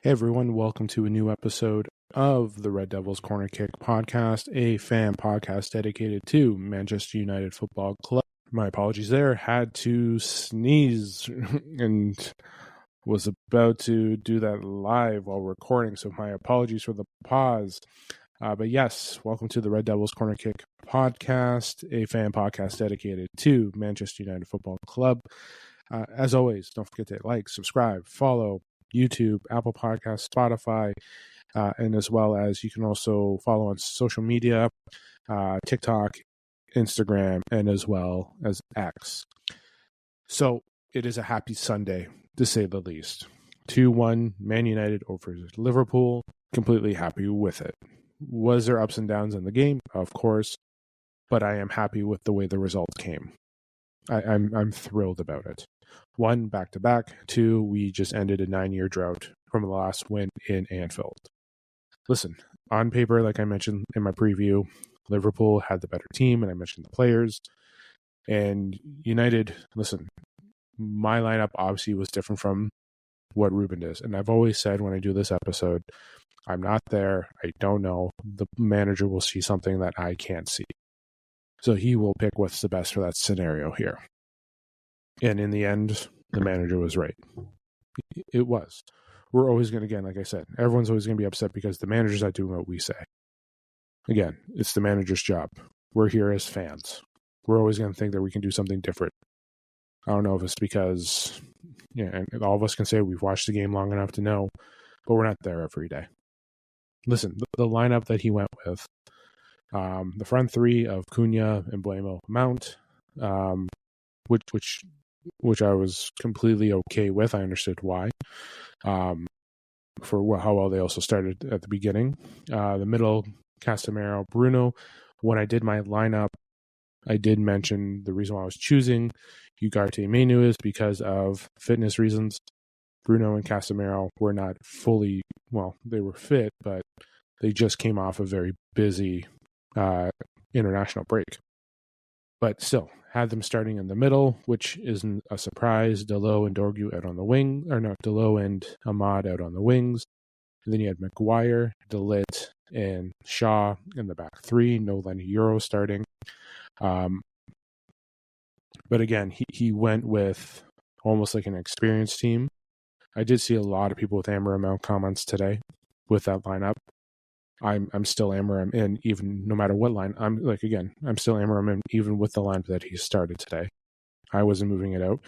Hey everyone, welcome to a new episode of the Red Devils Corner Kick podcast, a fan podcast dedicated to Manchester United Football Club. My apologies there, had to sneeze and was about to do that live while recording, so my apologies for the pause. But yes, welcome to the Red Devils Corner Kick podcast, a fan podcast dedicated to Manchester United Football Club. As always, don't forget to like, subscribe, follow YouTube, Apple Podcasts, Spotify, and as well as you can also follow on social media, TikTok, Instagram, and as well as X. So it is a happy Sunday, to say the least. 2-1 Man United over Liverpool. Completely happy with it. Was there ups and downs in the game? Of course, but I am happy with the way the results came. I'm thrilled about it. 1, back-to-back. 2, we just ended a 9-year drought from the last win in Anfield. Listen, on paper, like I mentioned in my preview, Liverpool had the better team, and I mentioned the players. And United, listen, my lineup obviously was different from what Ruben does. And I've always said when I do this episode, I'm not there. I don't know. The manager will see something that I can't see. So he will pick what's the best for that scenario here. And in the end, the manager was right. It was. We're always going to, again, like I said, everyone's always going to be upset because the manager's not doing what we say. Again, it's the manager's job. We're here as fans. We're always going to think that we can do something different. I don't know if it's because, and all of us can say we've watched the game long enough to know, but we're not there every day. Listen, the lineup that he went with, the front three of Cunha, Mbeumo, Mount, which I was completely okay with. I understood why. For how well they also started at the beginning. The middle, Casemiro, Bruno. When I did my lineup, I did mention the reason why I was choosing Ugarte Menu is because of fitness reasons. Bruno and Casemiro were not fully, they were fit, but they just came off a very busy international break. But still, had them starting in the middle, which isn't a surprise. Dalot and Dorgu out on the wing, or no, Dalot and Ahmad out on the wings. And then you had Maguire, De Ligt, and Shaw in the back three. No Lenny Euro starting. But again, he went with almost like an experienced team. I did see a lot of people with Amarim comments today with that lineup. I'm still Amarim in, even no matter what line. I'm still Amarim in, even with the line that he started today. I wasn't moving it out.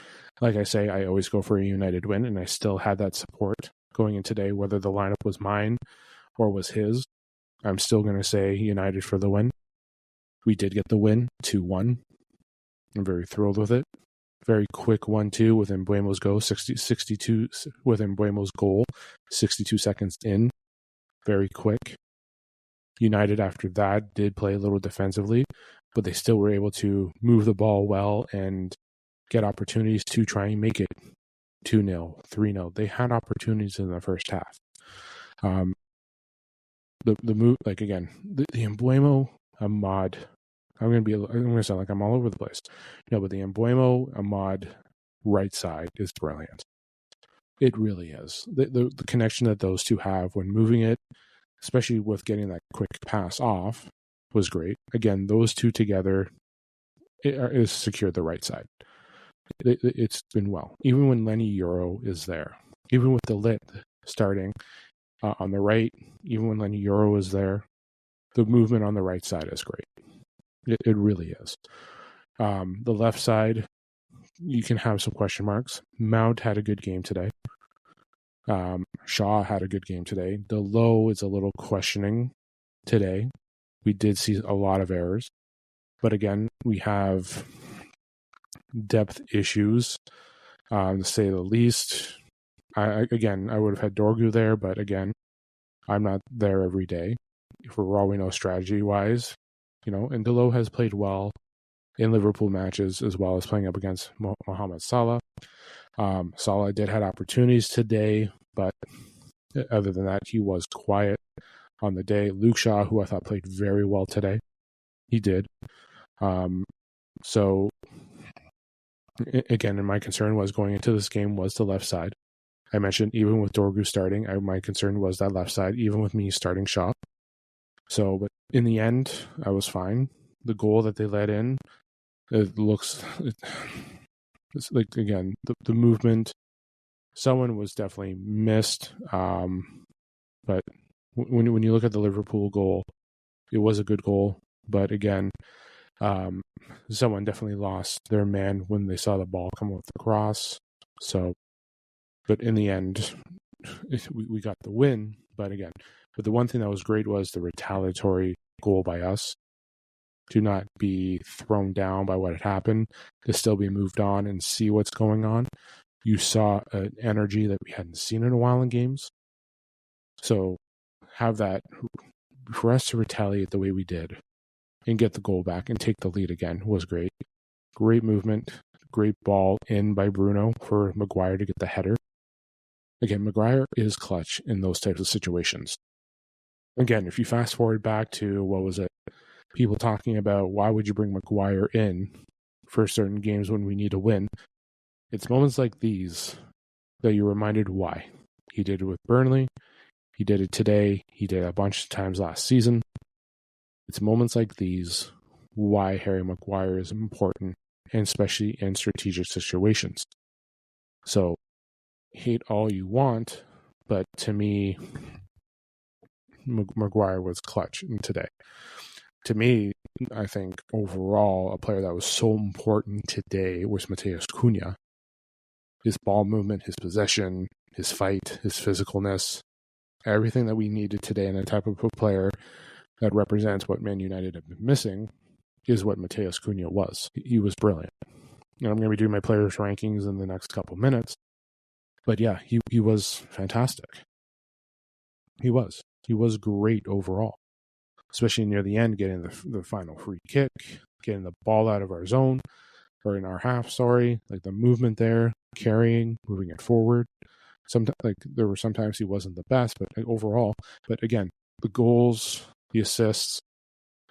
Like I say, I always go for a United win, and I still had that support going in today, whether the lineup was mine or was his. I'm still going to say United for the win. We did get the win, 2-1. I'm very thrilled with it. Very quick 1-2 with Mbeumo's goal, 62 with Mbeumo's goal, 62 seconds in. Very quick. United after that did play a little defensively, but they still were able to move the ball well and get opportunities to try and make it 2-0, 3-0. They had opportunities in the first half. The move, the Mbeumo, Ahmad. I'm going to sound like I'm all over the place. No, but the Mbeumo, Ahmad right side is brilliant. It really is. The connection that those two have when moving it, especially with getting that quick pass off, was great. Again, those two together is secured the right side. It's been well. Even when Lenny Euro is there, even with De Ligt starting on the right, even when Lenny Euro is there, the movement on the right side is great. It really is. The left side, you can have some question marks. Mount had a good game today. Shaw had a good game today. Dalot is a little questioning today. We did see a lot of errors. But again, we have depth issues, to say the least. I would have had Dorgu there, but again, I'm not there every day. For all we know, strategy-wise, and Dalot has played well in Liverpool matches as well as playing up against Mohamed Salah. Salah did have opportunities today, but other than that, he was quiet on the day. Luke Shaw, who I thought played very well today, he did. So, again, and my concern was going into this game was the left side. I mentioned even with Dorgu starting, my concern was that left side, even with me starting Shaw. So, but in the end, I was fine. The goal that they let in, it's like, again, the movement, someone was definitely missed. But when you look at the Liverpool goal, it was a good goal. But again, someone definitely lost their man when they saw the ball come with the cross. So, but in the end, we got the win. But the one thing that was great was the retaliatory goal by us, to not be thrown down by what had happened, to still be moved on and see what's going on. You saw an energy that we hadn't seen in a while in games. So have that, for us to retaliate the way we did and get the goal back and take the lead again was great. Great movement, great ball in by Bruno for Maguire to get the header. Again, Maguire is clutch in those types of situations. Again, if you fast forward back to, what was it? People talking about, why would you bring Maguire in for certain games when we need to win? It's moments like these that you're reminded why. He did it with Burnley. He did it today. He did it a bunch of times last season. It's moments like these why Harry Maguire is important, and especially in strategic situations. So, hate all you want, but to me, Maguire was clutch today. To me, I think overall, a player that was so important today was Matheus Cunha. His ball movement, his possession, his fight, his physicalness, everything that we needed today in a type of a player that represents what Man United have been missing is what Matheus Cunha was. He was brilliant. And I'm going to be doing my players' rankings in the next couple minutes. But yeah, he was fantastic. He was. He was great overall. Especially near the end, getting the final free kick, getting the ball out of our zone, or in our half, like the movement there, carrying, moving it forward. There were sometimes he wasn't the best, but overall, but again, the goals, the assists,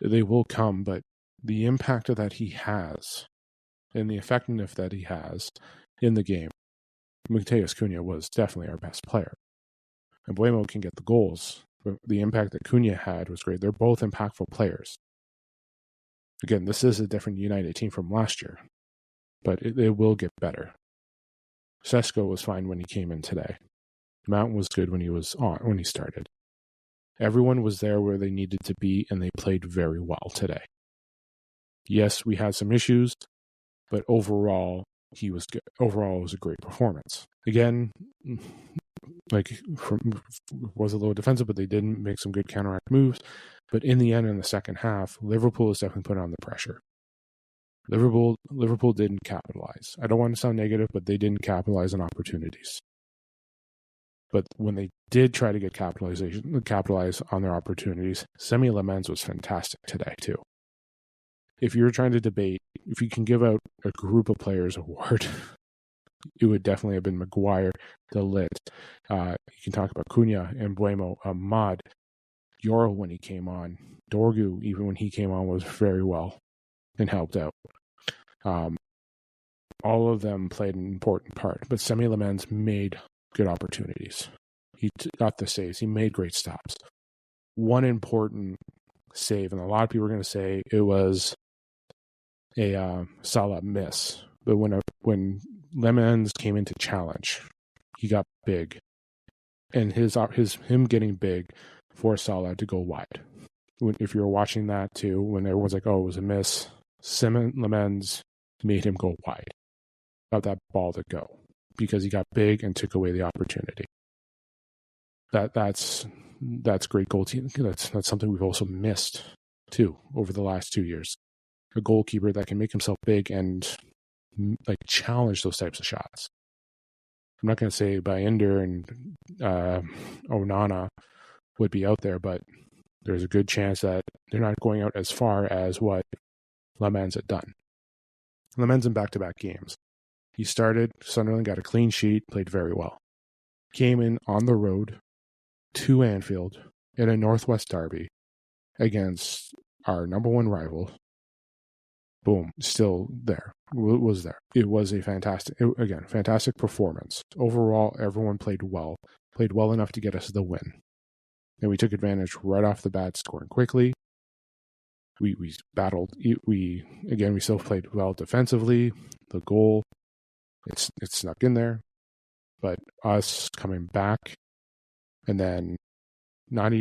they will come, but the impact that he has and the effectiveness that he has in the game, Matheus Cunha was definitely our best player. And Buemo can get the goals, but the impact that Cunha had was great. They're both impactful players. Again, this is a different United team from last year, but it will get better. Sesko was fine when he came in today. Mount was good when he started. Everyone was there where they needed to be, and they played very well today. Yes, we had some issues, but overall, he was good. Overall, it was a great performance. Again, was a little defensive, but they didn't make some good counteract moves. But in the end, in the second half, Liverpool is definitely put on the pressure. Liverpool didn't capitalize. I don't want to sound negative, but they didn't capitalize on opportunities. But when they did try to capitalize on their opportunities, Semi Lamens was fantastic today too. If you're trying to debate, if you can give out a group of players award, it would definitely have been Maguire, De Ligt. You can talk about Cunha and Buemo, Ahmad, Yoro when he came on, Dorgu even when he came on was very well and helped out. All of them played an important part, but Semi Lamens made good opportunities. He got the saves. He made great stops. One important save, and a lot of people are going to say it was a Salah miss, but when Lemons came into challenge, he got big, and him getting big forced Salah to go wide. If you're watching that too, when everyone's like, "Oh, it was a miss," Lemens made him go wide, got that ball to go because he got big and took away the opportunity. That's great goalkeeping. That's something we've also missed too over the last 2 years. A goalkeeper that can make himself big and challenge those types of shots. I'm not going to say Bayender and Onana would be out there, but there's a good chance that they're not going out as far as what Lemens had done. Lemens in back-to-back games. He started, Sunderland got a clean sheet, played very well. Came in on the road to Anfield in a Northwest derby against our number one rival boom, still there. Was there. It was a fantastic performance. Overall, everyone played well enough to get us the win. And we took advantage right off the bat, scoring quickly. We battled. We still played well defensively. The goal, it snuck in there. But us coming back and then not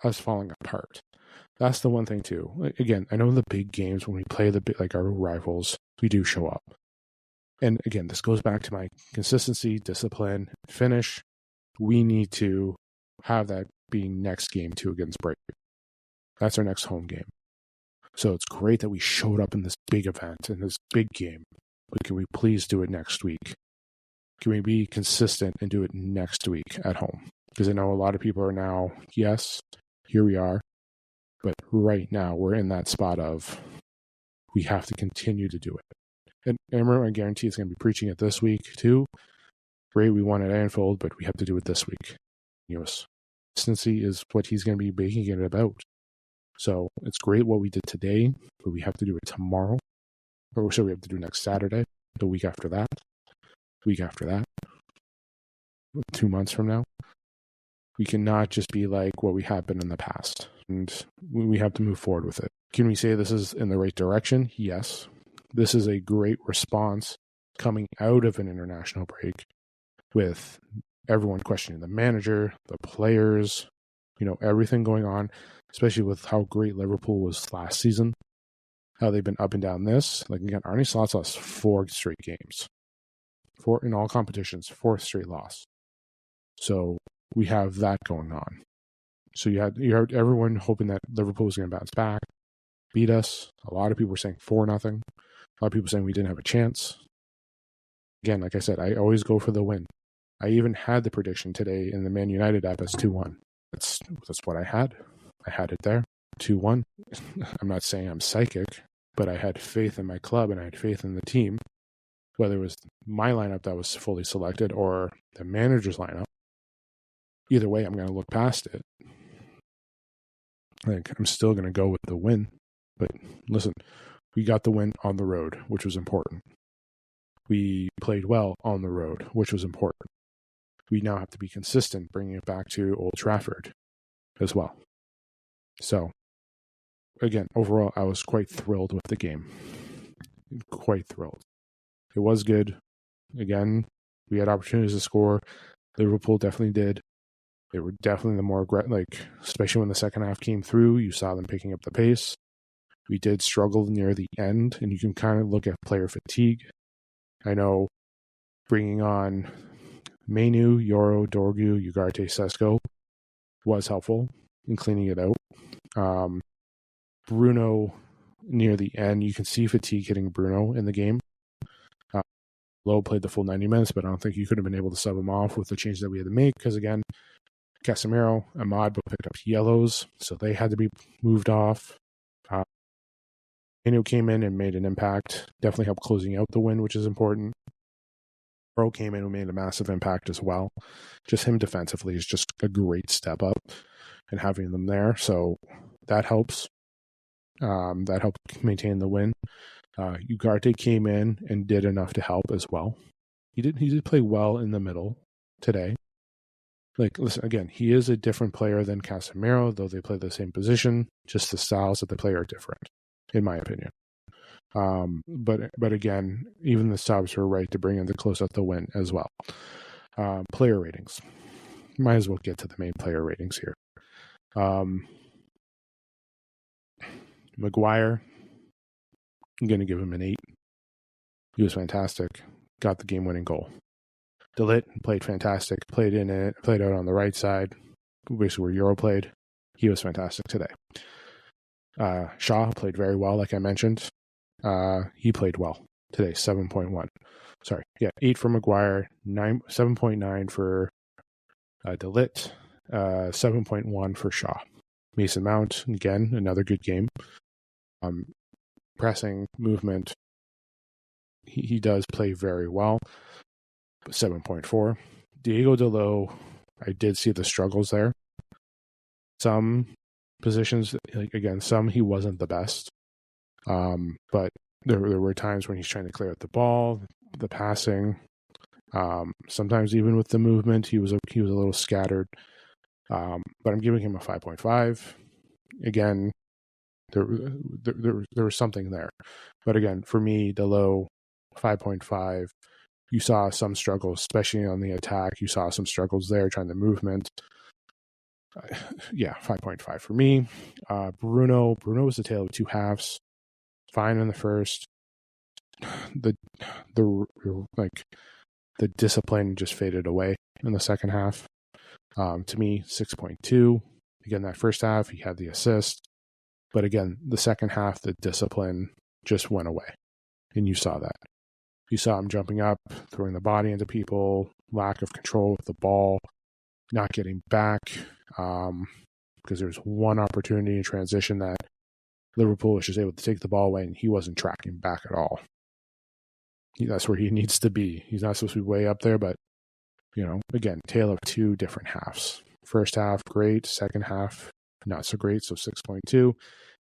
us falling apart. That's the one thing too. Again, I know in the big games when we play our rivals, we do show up. And again, this goes back to my consistency, discipline, finish. We need to have that be next game too against Brighton. That's our next home game. So it's great that we showed up in this big event, in this big game. But can we please do it next week? Can we be consistent and do it next week at home? Because I know a lot of people are now, yes, here we are. But right now, we're in that spot of we have to continue to do it. And remember, I guarantee it's going to be preaching it this week too. Great, we won at Anfield, but we have to do it this week. Consistency is what he's going to be making it about. So it's great what we did today, but we have to do it tomorrow. Or so we have to do next Saturday, the week after that, 2 months from now. We cannot just be like what we have been in the past. And we have to move forward with it. Can we say this is in the right direction? Yes. This is a great response coming out of an international break with everyone questioning the manager, the players, everything going on, especially with how great Liverpool was last season, how they've been up and down this. Like, again, Arne Slot's lost 4 straight games. 4 in all competitions, 4th straight loss. So we have that going on. So you had everyone hoping that Liverpool was going to bounce back, beat us. A lot of people were saying 4-0. A lot of people saying we didn't have a chance. Again, like I said, I always go for the win. I even had the prediction today in the Man United app as 2-1. That's what I had. I had it there, 2-1. I'm not saying I'm psychic, but I had faith in my club and I had faith in the team, whether it was my lineup that was fully selected or the manager's lineup. Either way, I'm going to look past it. I'm still going to go with the win. But listen, we got the win on the road, which was important. We played well on the road, which was important. We now have to be consistent, bringing it back to Old Trafford as well. So, again, overall, I was quite thrilled with the game. Quite thrilled. It was good. Again, we had opportunities to score. Liverpool definitely did. They were definitely the more, especially when the second half came through, you saw them picking up the pace. We did struggle near the end, and you can kind of look at player fatigue. I know bringing on Mainu, Yoro, Dorgu, Ugarte, Sesko was helpful in cleaning it out. Bruno, near the end, you can see fatigue hitting Bruno in the game. Lowe played the full 90 minutes, but I don't think you could have been able to sub him off with the change that we had to make because, again, Casemiro, Ahmad both picked up yellows, so they had to be moved off. Mainu came in and made an impact, definitely helped closing out the win, which is important. Pro came in and made a massive impact as well. Just him defensively is just a great step up and having them there. So that helps. That helped maintain the win. Ugarte came in and did enough to help as well. He did play well in the middle today. Listen, again, he is a different player than Casemiro, though they play the same position. Just the styles of the play are different, in my opinion. But again, even the subs were right to bring in the close up the win as well. Player ratings. Might as well get to the main player ratings here. Maguire, I'm going to give him an 8. He was fantastic. Got the game-winning goal. De Ligt played fantastic. Played out on the right side, basically where Euro played. He was fantastic today. Shaw played very well, like I mentioned. He played well today, 7.1. Sorry, 8 for Maguire, 7.9 for De Ligt, 7.1 for Shaw. Mason Mount, again, another good game. Pressing, movement, he does play very well, 7.4. Diego Dalot, I did see the struggles there. Some positions, some he wasn't the best. But there were times when he's trying to clear out the ball, the passing. Sometimes even with the movement, he was a little scattered. But I'm giving him a 5.5. Again, there was something there. But again, for me, the low 5.5, you saw some struggles, especially on the attack. You saw some struggles there trying the movement. 5.5 for me. Bruno was the tale of two halves. Fine in the first. The discipline just faded away in the second half. To me, 6.2. Again, that first half, he had the assist. But again, the second half, the discipline just went away. And you saw that. You saw him jumping up, throwing the body into people, lack of control with the ball, not getting back. Because there was one opportunity in transition that Liverpool was just able to take the ball away, and he wasn't tracking back at all. That's where he needs to be. He's not supposed to be way up there, but, again, tale of two different halves. First half, great. Second half, not so great, so 6.2.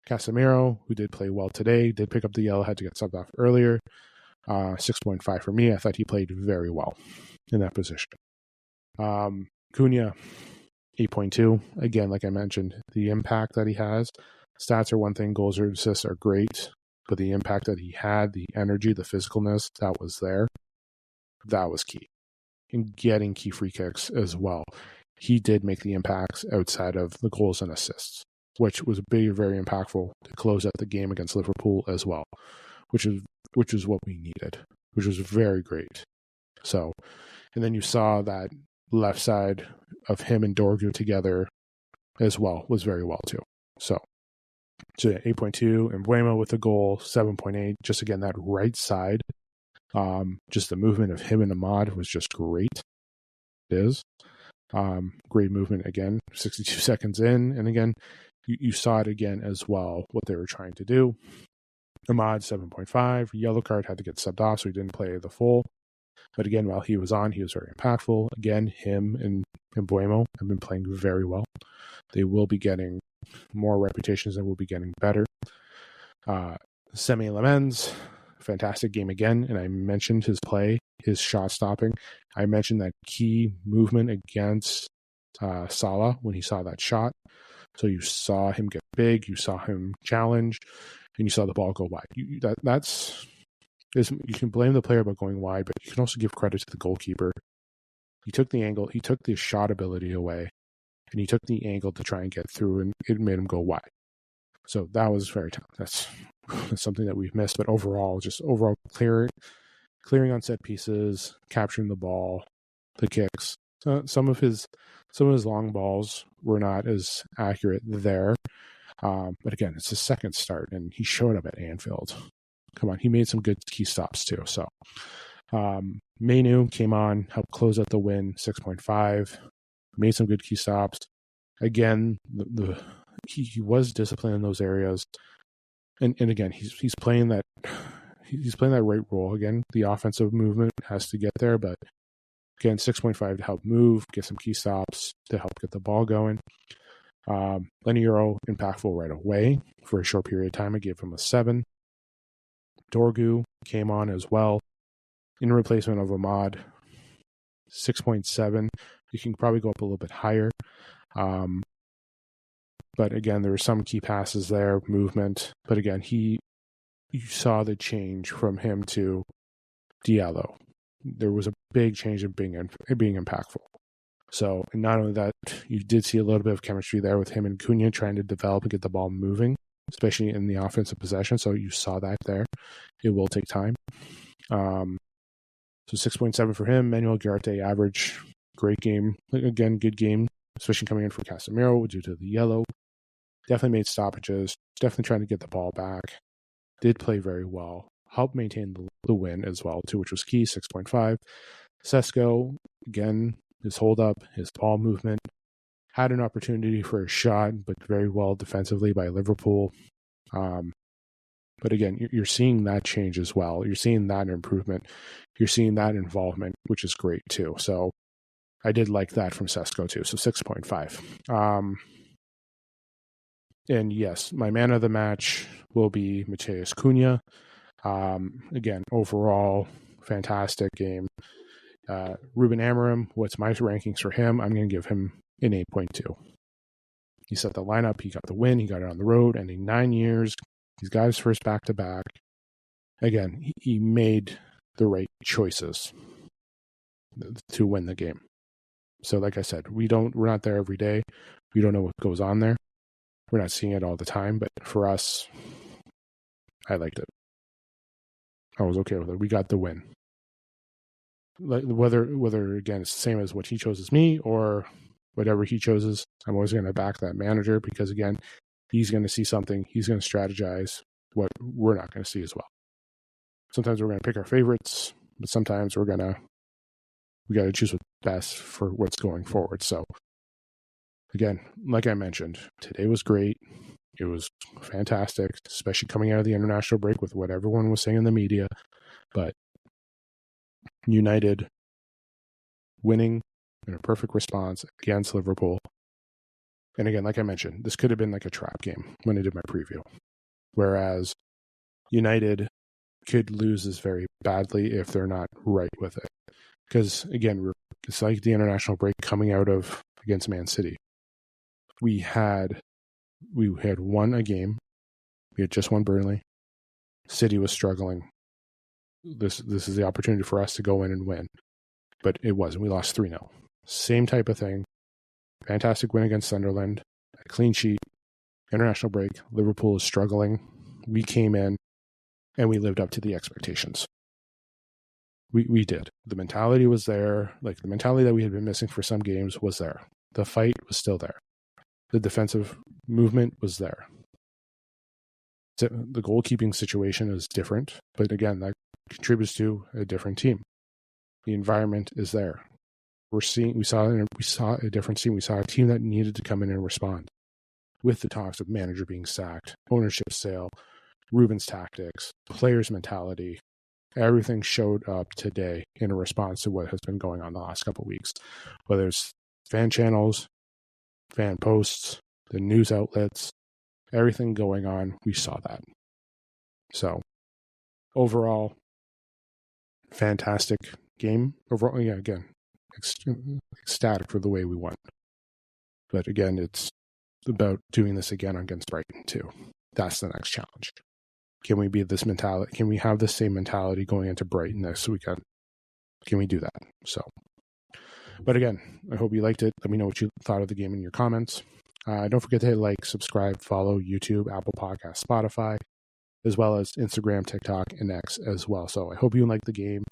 Casemiro, who did play well today, did pick up the yellow, had to get subbed off earlier. 6.5 for me. I thought he played very well in that position. Cunha, 8.2. Again, like I mentioned, the impact that he has. Stats are one thing, goals or assists are great, but the impact that he had, the energy, the physicalness that was there, that was key. In getting key free kicks as well. He did make the impacts outside of the goals and assists, which was very impactful to close out the game against Liverpool as well, which is what we needed, which was very great. So, and then you saw that left side of him and Dorgu together as well was very well too. So 8.2, and Mbeumo with the goal, 7.8. Just again, that right side, just the movement of him and Ahmad was just great. It is. Great movement again, 62 seconds in. And again, you saw it again as well, what they were trying to do. Ahmad, 7.5. Yellow card, had to get subbed off, so he didn't play the full. But again, while he was on, he was very impactful. Again, him and Mbeumo have been playing very well. They will be getting more reputations and will be getting better. Semi Lamens, fantastic game again. And I mentioned his play, his shot stopping. I mentioned that key movement against Salah when he saw that shot. So you saw him get big, you saw him challenge, and you saw the ball go wide. You can blame the player about going wide, but you can also give credit to the goalkeeper. He took the angle, he took the shot ability away, and he took the angle to try and get through, and it made him go wide. So that was very tough. That's something that we've missed, but overall clearing on set pieces, capturing the ball, the kicks. So some of his long balls were not as accurate there. But again, it's his second start, and he showed up at Anfield. Come on, he made some good key stops too. So Mainu came on, helped close out the win, 6.5. Made some good key stops. Again, he was disciplined in those areas, and again, he's playing that right role. Again, the offensive movement has to get there, but again, 6.5 to help move, get some key stops to help get the ball going. Lenny Euro, impactful right away for a short period of time. I gave him a 7. Dorgu came on as well in replacement of Ahmad, 6.7. You can probably go up a little bit higher. But again, there were some key passes there, movement. But again, you saw the change from him to Diallo. There was a big change in being impactful. So, and not only that, you did see a little bit of chemistry there with him and Cunha trying to develop and get the ball moving, especially in the offensive possession. So you saw that there. It will take time. So 6.7 for him. Manuel Ugarte, average. Great game. Again, good game, especially coming in for Casemiro due to the yellow. Definitely made stoppages. Definitely trying to get the ball back. Did play very well. Helped maintain the win as well, too, which was key, 6.5. Sesko, again, his hold-up, his ball movement. Had an opportunity for a shot, but very well defensively by Liverpool. But again, you're seeing that change as well. You're seeing that improvement. You're seeing that involvement, which is great, too. So I did like that from Sesko, too. So 6.5. And yes, my man of the match, will be Mateus Cunha. Again, overall, fantastic game. Ruben Amorim, what's my rankings for him? I'm going to give him an 8.2. He set the lineup. He got the win. He got it on the road. And in 9 years, he's got his first back-to-back. Again, he made the right choices to win the game. So like I said, we're not there every day. We don't know what goes on there. We're not seeing it all the time. But for us, I liked it. I was okay with it. We got the win. Whether again it's the same as what he chose as me or whatever he chooses, I'm always going to back that manager because again, he's going to see something. He's going to strategize what we're not going to see as well. Sometimes we're going to pick our favorites, but sometimes we got to choose what's best for what's going forward. So again, like I mentioned, today was great. It was fantastic, especially coming out of the international break with what everyone was saying in the media. But United winning in a perfect response against Liverpool. And again, like I mentioned, this could have been like a trap game when I did my preview. Whereas United could lose this very badly if they're not right with it. Because again, it's like the international break coming out of against Man City. We had won a game. We had just won Burnley. City was struggling. This is the opportunity for us to go in and win. But it wasn't. We lost 3-0. Same type of thing. Fantastic win against Sunderland. A clean sheet. International break. Liverpool is struggling. We came in and we lived up to the expectations. We did. The mentality was there. Like the mentality that we had been missing for some games was there. The fight was still there. The defensive movement was there. The goalkeeping situation is different, but again, that contributes to a different team. The environment is there. We saw a different team. We saw a team that needed to come in and respond. With the talks of manager being sacked, ownership sale, Ruben's tactics, players' mentality, everything showed up today in a response to what has been going on the last couple of weeks. Whether it's fan channels, fan posts, the news outlets, everything going on, we saw that. So, overall, fantastic game. Overall, yeah, again, ecstatic for the way we won. But again, it's about doing this again against Brighton too. That's the next challenge. Can we be this mentality? Can we have the same mentality going into Brighton next weekend? Can we do that? So, but again, I hope you liked it. Let me know what you thought of the game in your comments. Don't forget to hit like, subscribe, follow YouTube, Apple Podcasts, Spotify, as well as Instagram, TikTok, and X as well. So I hope you like the game.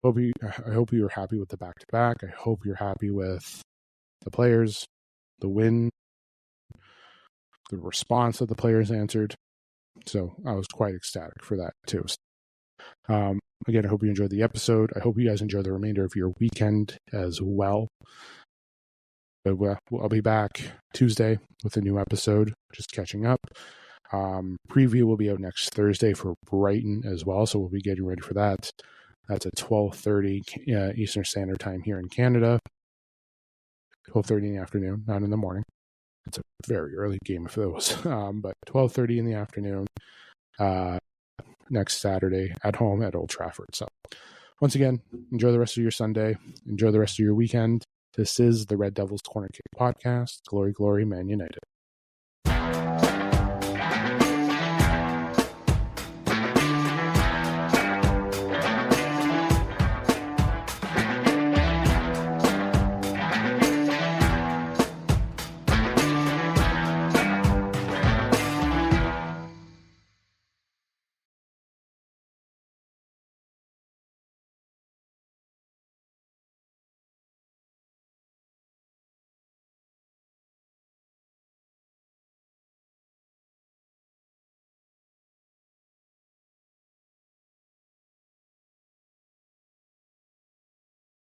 I hope you're happy with the back-to-back. I hope you're happy with the players, the win, the response that the players answered. So I was quite ecstatic for that too. Again, I hope you enjoyed the episode. I hope you guys enjoy the remainder of your weekend as well. But I'll be back Tuesday with a new episode, just catching up. Preview will be out next Thursday for Brighton as well, so we'll be getting ready for that. That's at 12:30 Eastern Standard Time here in Canada. 12:30 in the afternoon, not in the morning. It's a very early game if it was, but 12:30 in the afternoon next Saturday at home at Old Trafford. So once again, enjoy the rest of your Sunday. Enjoy the rest of your weekend. This is the Red Devils Corner Kick Podcast. Glory, glory, Man United.